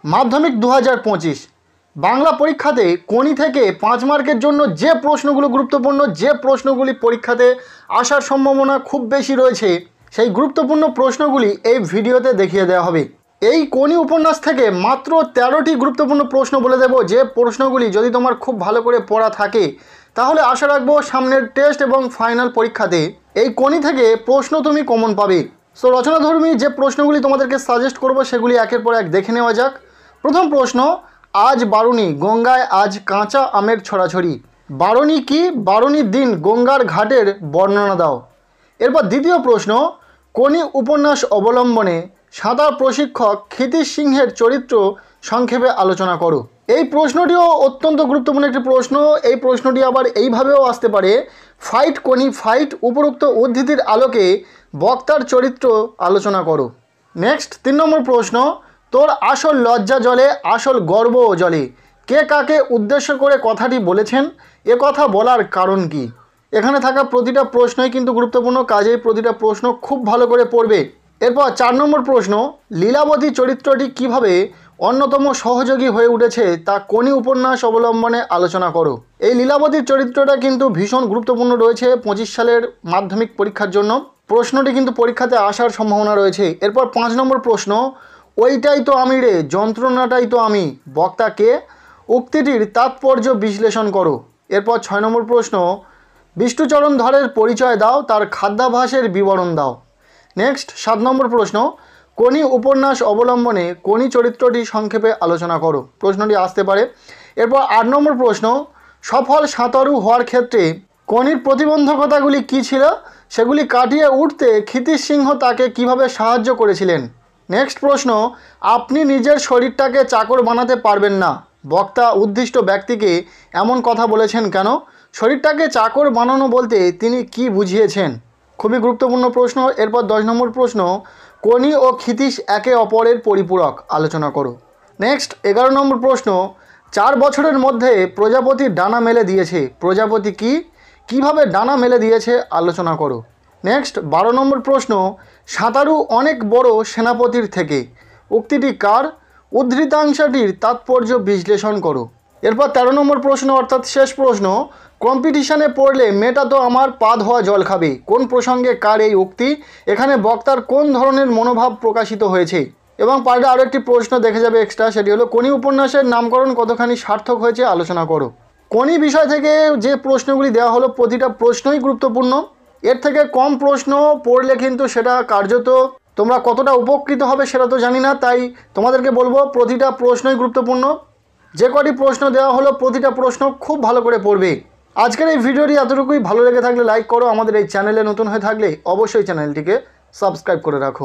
মাধ্যমিক 2025 বাংলা পরীক্ষাতে কোনি থেকে 5 মার্কের জন্য যে প্রশ্নগুলো গুরুত্বপূর্ণ, যে প্রশ্নগুলি পরীক্ষাতে আসার সম্ভাবনা খুব বেশি রয়েছে, সেই গুরুত্বপূর্ণ প্রশ্নগুলি এই ভিডিওতে দেখিয়ে দেওয়া হবে। এই কোনি উপন্যাস থেকে মাত্র 13টি গুরুত্বপূর্ণ প্রশ্ন বলে দেব, যে প্রশ্নগুলি যদি তোমার খুব ভালো করে পড়া থাকে তাহলে আশা রাখবো সামনের টেস্ট এবং ফাইনাল পরীক্ষাতে এই কোনি থেকে প্রশ্ন তুমি কমন পাবে। সো রচনাধর্মী যে প্রশ্নগুলি তোমাদেরকে সাজেস্ট করব সেগুলি একের পর এক দেখে নেওয়া যাক। প্রথম প্রশ্ন, আজ বারুণী, গঙ্গায় আজ কাঁচা আমের ছড়াছড়ি। বারুণী কি? বারুণীর দিন গঙ্গার ঘাটের বর্ণনা দাও। এরপর দ্বিতীয় প্রশ্ন, কোনি উপন্যাস অবলম্বনে সাঁতার প্রশিক্ষক ক্ষিতীশ সিংহের চরিত্র সংক্ষেপে আলোচনা করো। এই প্রশ্নটিও অত্যন্ত গুরুত্বপূর্ণ একটি প্রশ্ন। এই প্রশ্নটি আবার এইভাবেও আসতে পারে, ফাইট কোনি ফাইট, উপরোক্ত উদ্ধৃতির আলোকে বক্তার চরিত্র আলোচনা করো। নেক্সট 3 নম্বর প্রশ্ন, তোর আসল লজ্জা জলে আসল গর্ব জলে। কে কাকে উদ্দেশ্য করে কথাটি বলেছেন? এ কথা বলার কারণ কি? এখানে থাকা প্রতিটা প্রশ্নই কিন্তু গুরুত্বপূর্ণ, কাজেই প্রতিটা প্রশ্ন খুব ভালো করে পড়বে। এরপর 4 নম্বর প্রশ্ন, লীলাবতী চরিত্রটি কিভাবে অন্যতম সহযোগী হয়ে উঠেছে তা কোনি উপন্যাস অবলম্বনে আলোচনা করো। এই লীলাবতীর চরিত্রটা কিন্তু ভীষণ গুরুত্বপূর্ণ রয়েছে 25 সালের মাধ্যমিক পরীক্ষার জন্য। প্রশ্নটি কিন্তু পরীক্ষাতে আসার সম্ভাবনা রয়েছে। এরপর 5 নম্বর প্রশ্ন, ওইটাই তো আমি রে, যন্ত্রণাটাই তো আমি, বক্তা কে? উক্তিটির তাৎপর্য বিশ্লেষণ করো। এরপর 6 নম্বর প্রশ্ন, বিষ্ণুচরণ ধরের পরিচয় দাও, তার খাদ্যাভ্যাসের বিবরণ দাও। নেক্সট 7 নম্বর প্রশ্ন, কোনি উপন্যাস অবলম্বনে কোনি চরিত্রটি সংক্ষেপে আলোচনা করো। প্রশ্নটি আসতে পারে। এরপর 8 নম্বর প্রশ্ন, সফল সাঁতারু হওয়ার ক্ষেত্রে কোনির প্রতিবন্ধকতাগুলি কী ছিল, সেগুলি কাটিয়ে উঠতে ক্ষিতীশ সিংহ তাকে কিভাবে সাহায্য করেছিলেন। নেক্সট প্রশ্ন, আপনি নিজের শরীরটাকে চাকর বানাতে পারবেন না, বক্তা উদ্দিষ্ট ব্যক্তিকে এমন কথা বলেছেন কেন? শরীরটাকে চাকর বানানো বলতে তিনি কি বুঝিয়েছেন? খুবই গুরুত্বপূর্ণ প্রশ্ন। এরপর 10 নম্বর প্রশ্ন, কোনি ও ক্ষিতীশ একে অপরের পরিপূরক, আলোচনা করো। নেক্সট 11 নম্বর প্রশ্ন, 4 বছরের মধ্যে প্রজাপতি ডানা মেলে দিয়েছে, প্রজাপতি কি? কিভাবে ডানা মেলে দিয়েছে, আলোচনা করো। নেক্সট 12 নম্বর প্রশ্ন, সাঁতারু অনেক বড় সেনাপতির থেকে, উক্তিটি কার? উদ্ধৃতাংশটির তাৎপর্য বিশ্লেষণ করো। এরপর 13 নম্বর প্রশ্ন অর্থাৎ শেষ প্রশ্ন, কম্পিটিশানে পড়লে মেয়েটা তো আমার পা ধোয়া জল খাবে, কোন প্রসঙ্গে কার এই উক্তি? এখানে বক্তার কোন ধরনের মনোভাব প্রকাশিত হয়েছে? এবং পাল্টে আরও একটি প্রশ্ন দেখে যাবে এক্সট্রা, সেটি হলো কোনি উপন্যাসের নামকরণ কতখানি সার্থক হয়েছে, আলোচনা করো। কোনি বিষয় থেকে যে প্রশ্নগুলি দেওয়া হলো প্রতিটা প্রশ্নই গুরুত্বপূর্ণ। এর থেকে কম প্রশ্ন পড়লে কিন্তু সেটা কার্যত তোমরা কতটা উপকৃত হবে সেটা তো জানি না, তাই তোমাদেরকে বলবো প্রতিটা প্রশ্নই গুরুত্বপূর্ণ। যে কটি প্রশ্ন দেওয়া হলো প্রতিটা প্রশ্ন খুব ভালো করে পড়বে। আজকের এই ভিডিওটি এতটুকুই। ভালো লেগে থাকলে লাইক করো, আমাদের এই চ্যানেলে নতুন হয়ে থাকলে অবশ্যই চ্যানেলটিকে সাবস্ক্রাইব করে রাখো।